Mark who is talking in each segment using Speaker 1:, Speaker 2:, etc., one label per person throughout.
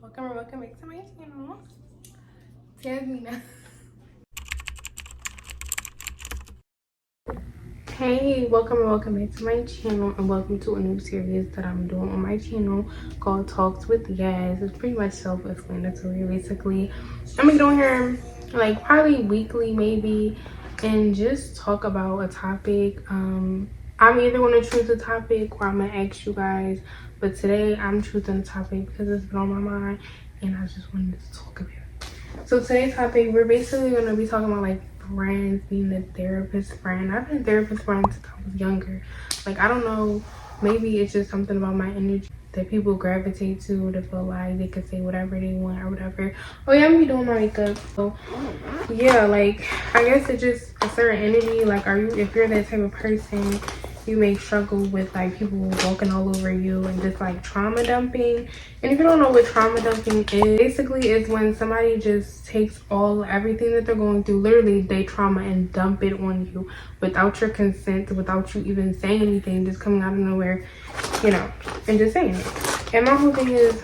Speaker 1: Welcome back to my channel. Jasmine. Hey, welcome back to my channel, and welcome to a new series that I'm doing on my channel called Talks with Yaz. It's pretty much self-explanatory. Basically, I'm gonna get on here like probably weekly maybe and just talk about a topic. I'm either gonna choose a topic or I'm gonna ask you guys, but today I'm choosing a topic because it's been on my mind and I just wanted to talk about it. So today's topic, we're basically gonna be talking about like friends, being a therapist friend. I've been a therapist friend since I was younger. Like, I don't know, maybe it's just something about my energy that people gravitate to feel like they can say whatever they want or whatever. Oh yeah, I'm gonna be doing my makeup. So yeah, like I guess it's just a certain energy. Like, if you're that type of person, you may struggle with like people walking all over you and just like trauma dumping. And if you don't know what trauma dumping is, basically it's when somebody just takes everything that they're going through, literally they trauma, and dump it on you without your consent, without you even saying anything, just coming out of nowhere, you know, and just saying it. And my whole thing is,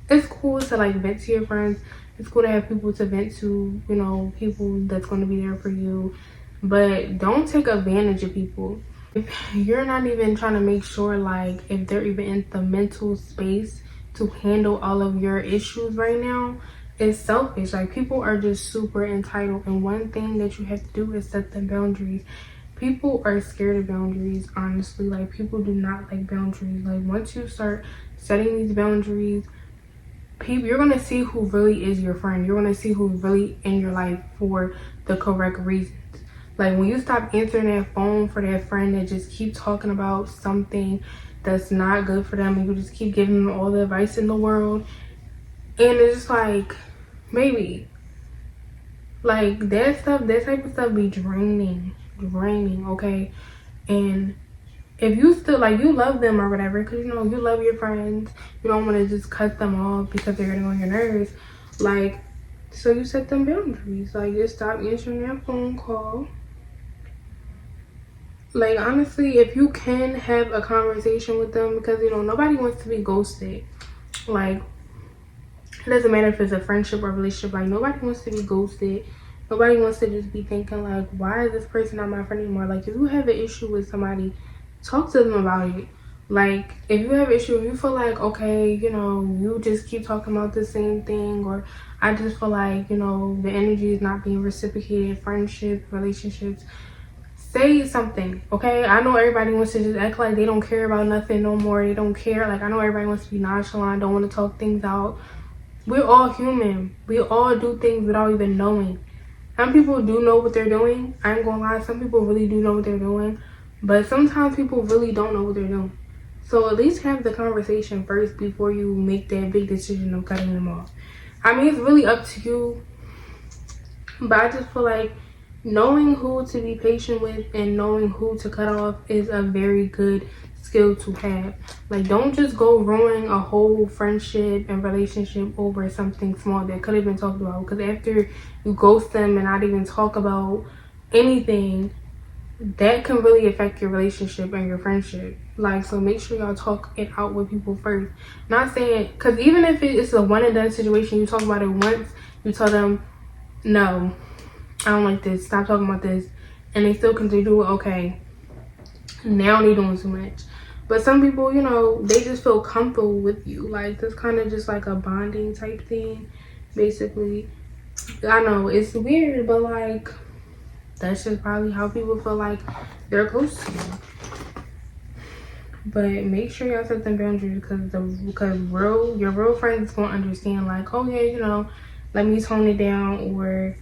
Speaker 1: it's cool to like vent to your friends. It's cool to have people to vent to, you know, people that's going to be there for you, but don't take advantage of people. If you're not even trying to make sure like if they're even in the mental space to handle all of your issues right now, it's selfish. Like, people are just super entitled, and one thing that you have to do is set the boundaries. People are scared of boundaries, honestly. Like, people do not like boundaries. Like, once you start setting these boundaries, you're gonna see who really is your friend. You're gonna see who's really in your life for the correct reasons. Like, when you stop answering that phone for that friend that just keep talking about something that's not good for them, and you just keep giving them all the advice in the world, and it's just like, maybe, like, that type of stuff be draining, okay? And if you still, like, you love them or whatever, because, you know, you love your friends, you don't want to just cut them off because they're getting on your nerves, like, so you set them boundaries. Like, just stop answering that phone call. Like, honestly, if you can have a conversation with them, because, you know, nobody wants to be ghosted. Like, it doesn't matter if it's a friendship or relationship. Like, nobody wants to be ghosted. Nobody wants to just be thinking like, why is this person not my friend anymore? Like, if you have an issue with somebody, talk to them about it. Like, if you have an issue, if you feel like, okay, you know, you just keep talking about the same thing, or I just feel like, you know, the energy is not being reciprocated, friendships, relationships, say something, okay? I know everybody wants to just act like they don't care about nothing no more. They don't care. Like, I know everybody wants to be nonchalant, don't want to talk things out. We're all human. We all do things without even knowing. Some people do know what they're doing. I ain't gonna lie. Some people really do know what they're doing. But sometimes people really don't know what they're doing. So at least have the conversation first before you make that big decision of cutting them off. I mean, it's really up to you. But I just feel like knowing who to be patient with and knowing who to cut off is a very good skill to have. Like, don't just go ruining a whole friendship and relationship over something small that could have been talked about. Because after you ghost them and not even talk about anything, that can really affect your relationship and your friendship. Like, so make sure y'all talk it out with people first. Not saying, because even if it's a one and done situation, you talk about it once, you tell them, no, I don't like this, stop talking about this, and they still continue to do it, okay, now they doing too much. But some people, you know, they just feel comfortable with you. Like, this kind of just like a bonding type thing, basically. I know it's weird, but like, that's just probably how people feel like they're close to you. But make sure y'all set them boundaries, because your real friends gonna understand, like, oh yeah, you know, let me tone it down, or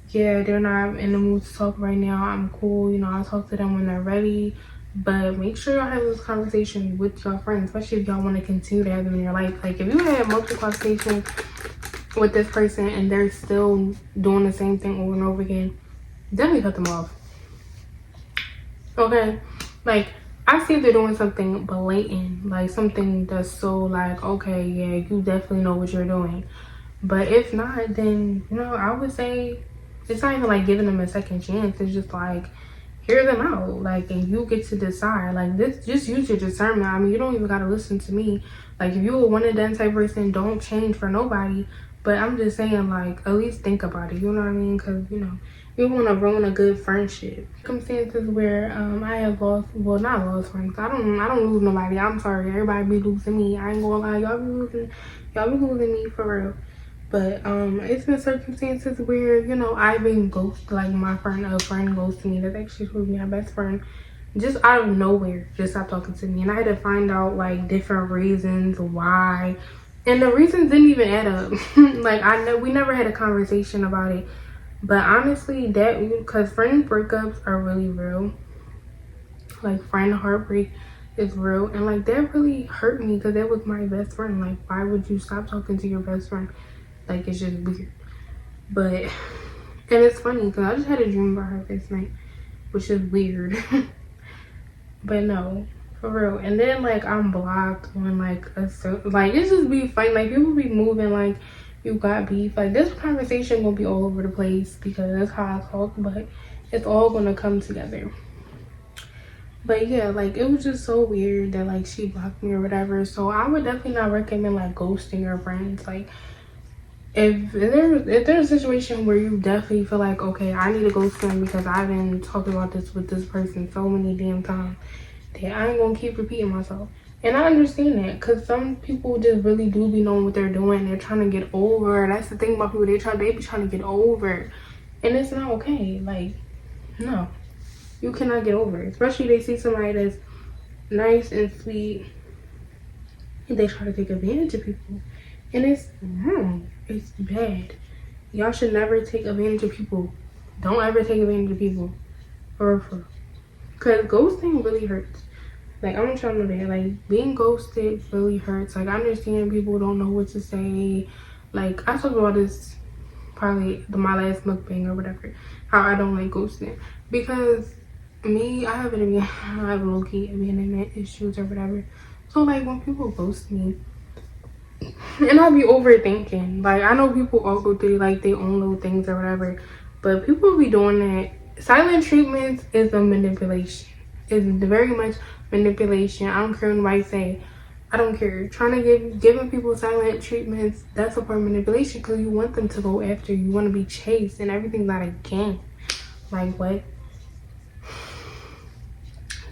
Speaker 1: yeah, they're not in the mood to talk right now, I'm cool, you know, I'll talk to them when they're ready. But make sure y'all have this conversation with your friends, especially if y'all want to continue to have them in your life. Like, if you have multiple conversations with this person and they're still doing the same thing over and over again, definitely cut them off, okay? Like, I see if they're doing something blatant, like something that's so like, okay, yeah, you definitely know what you're doing. But if not, then, you know, I would say it's not even like giving them a second chance. It's just like, hear them out, like, and you get to decide. Like, this, just use your discernment. I mean, you don't even gotta listen to me. Like, if you a one and done type person, don't change for nobody. But I'm just saying, like, at least think about it, you know what I mean? Because, you know, you want to ruin a good friendship. Circumstances where I have lost, well, not lost friends. I don't lose nobody. I'm sorry, everybody be losing me. I ain't gonna lie, y'all be losing me for real. But it's been circumstances where, you know, I've been ghosted. Like, a friend ghosted me. That's actually supposed to be my best friend. Just out of nowhere, just stopped talking to me. And I had to find out, like, different reasons why. And the reasons didn't even add up. Like, we never had a conversation about it. But honestly, because friend breakups are really real. Like, friend heartbreak is real. And, like, that really hurt me because that was my best friend. Like, why would you stop talking to your best friend? Like, it's just weird. But, and it's funny because I just had a dream about her last night, which is weird. But no, for real. And then, like, I'm blocked on, like, like, it's just be funny. Like, people be moving like you got beef. Like, this conversation will be all over the place because that's how I talk, but it's all gonna come together. But yeah, like, it was just so weird that, like, she blocked me or whatever. So I would definitely not recommend, like, ghosting your friends. Like, if there's a situation where you definitely feel like, okay, I need to ghost them because I've been talking about this with this person so many damn times that I ain't gonna keep repeating myself. And I understand that because some people just really do be knowing what they're doing. They're trying to get over. That's the thing about people. They be trying to get over. And it's not okay. Like, no. You cannot get over it. Especially they see somebody that's nice and sweet. And they try to take advantage of people. And it's wrong. It's bad. Y'all should never take advantage of people. Don't ever take advantage of people. For real. Because ghosting really hurts. Like, I'm trying to know that. Like, being ghosted really hurts. Like, I understand people don't know what to say. Like, I talked about this probably my last mukbang or whatever. How I don't like ghosting. Because me, I have low-key abandonment issues or whatever. So, like, when people ghost me, and I be overthinking. Like, I know people all go through, like, their own little things or whatever. But people be doing that. Silent treatments is a manipulation. It's very much manipulation. I don't care what anybody say. I don't care. Trying to giving people silent treatments, that's a part of manipulation because you want them to go after you. You want to be chased and everything's not a game. Like, what?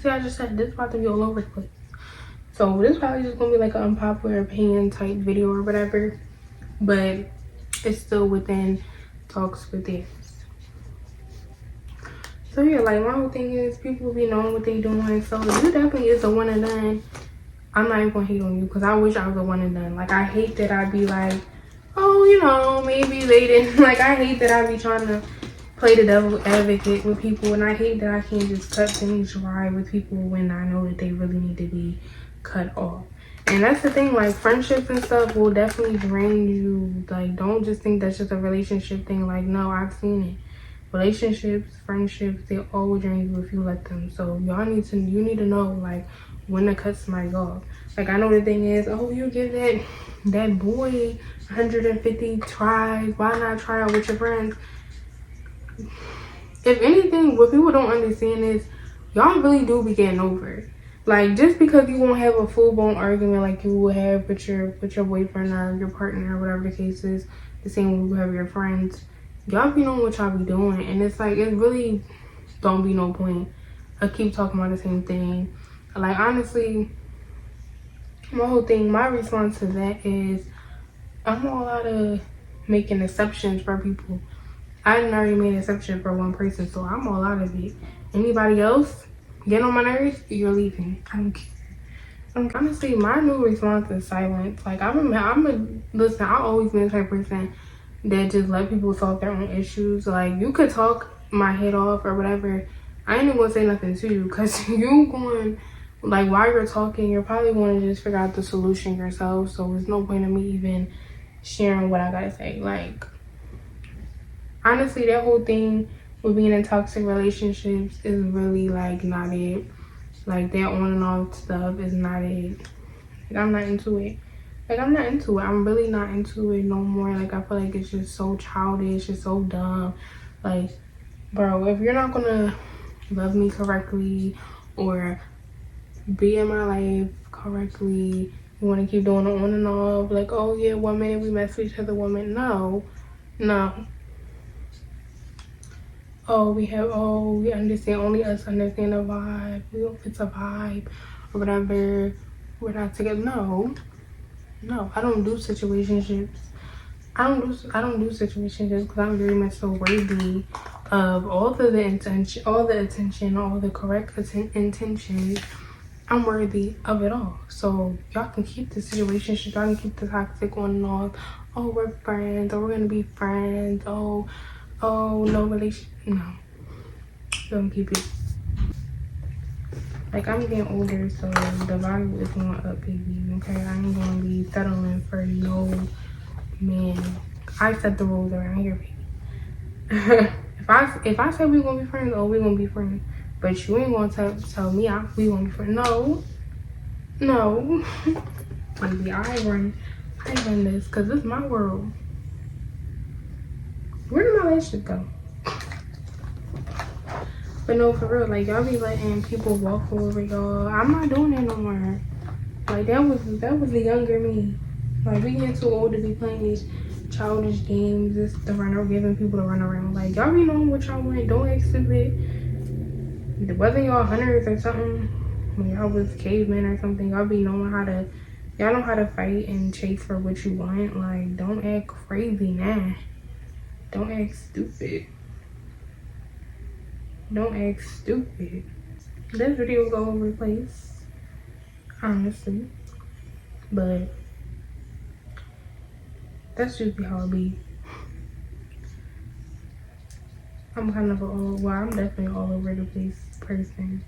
Speaker 1: See, I just said this about to be all over the place. So this probably just gonna be like an unpopular opinion type video or whatever. But it's still within talks with this. So yeah, like, my whole thing is people be knowing what they doing. So if you definitely is a one and done, I'm not even gonna hate on you because I wish I was a one and done. Like, I hate that I be like, oh, you know, maybe they didn't. Like, I hate that I be trying to play the devil advocate with people, and I hate that I can't just cut things dry with people when I know that they really need to be cut off. And that's the thing, like, friendships and stuff will definitely drain you. Like, don't just think that's just a relationship thing. Like, no, I've seen it. Relationships, friendships, they all drain you if you let them. So you need to know, like, when to cut somebody off. Like, I know the thing is, oh, you give that boy 150 tries, why not try out with your friends? If anything, what people don't understand is y'all really do be getting over it. Like, just because you won't have a full-blown argument like you will have with your boyfriend or your partner or whatever the case is, the same way you have your friends, y'all be knowing what y'all be doing. And it's like, it really don't be no point. I keep talking about the same thing. Like, honestly, my response to that is, I'm all out of making exceptions for people. I didn't already made an exception for one person, so I'm all out of it. Anybody else get on my nerves, you're leaving. I don't care. Honestly, my new response is silence. Like, listen, I've always been the type of person that just let people solve their own issues. Like, you could talk my head off or whatever. I ain't even gonna say nothing to you because you going, like, while you're talking, you're probably going to just figure out the solution yourself. So there's no point in me even sharing what I gotta say. Like, honestly, that whole thing with being in toxic relationships is really, like, not it. Like, that on and off stuff is not it. Like, I'm not into it. Like, I'm not into it. I'm really not into it no more. Like, I feel like it's just so childish. It's so dumb. Like, bro, if you're not gonna love me correctly or be in my life correctly. You want to keep doing it on and off, like, oh yeah, 1 minute we mess with each other, 1 minute no. Oh, we understand, only us understand the vibe. If it's a vibe or whatever, we're not together. No, I don't do situationships. I don't do situationships because I'm very much so worthy of all of the intention, all the attention, all the correct intentions. I'm worthy of it all. So y'all can keep the situationship, y'all can keep the toxic on and off. Oh, we're friends, or we're gonna be friends. Oh, no relation. No, don't keep it. Like, I'm getting older, so the value is going up, baby. Okay, I ain't gonna be settling for no man. I set the rules around here, baby. if I say we're gonna be friends, oh, we're gonna be friends. But you ain't gonna tell me we gonna be friends. No, baby, I run this because this is my world. Where did my relationship go? But no, for real, like, y'all be letting people walk over y'all. I'm not doing that no more. Like, that was the younger me. Like, we getting too old to be playing these childish games, just to run around, giving people to run around. Like, y'all be knowing what y'all want. Don't act stupid. Wasn't y'all hunters or something? When y'all was cavemen or something, y'all be knowing how to, y'all know how to fight and chase for what you want. Like, don't act crazy now. Don't act stupid. Don't act stupid. This video was all over the place, honestly. But that's usually how it be. I'm kind of I'm definitely all over the place person.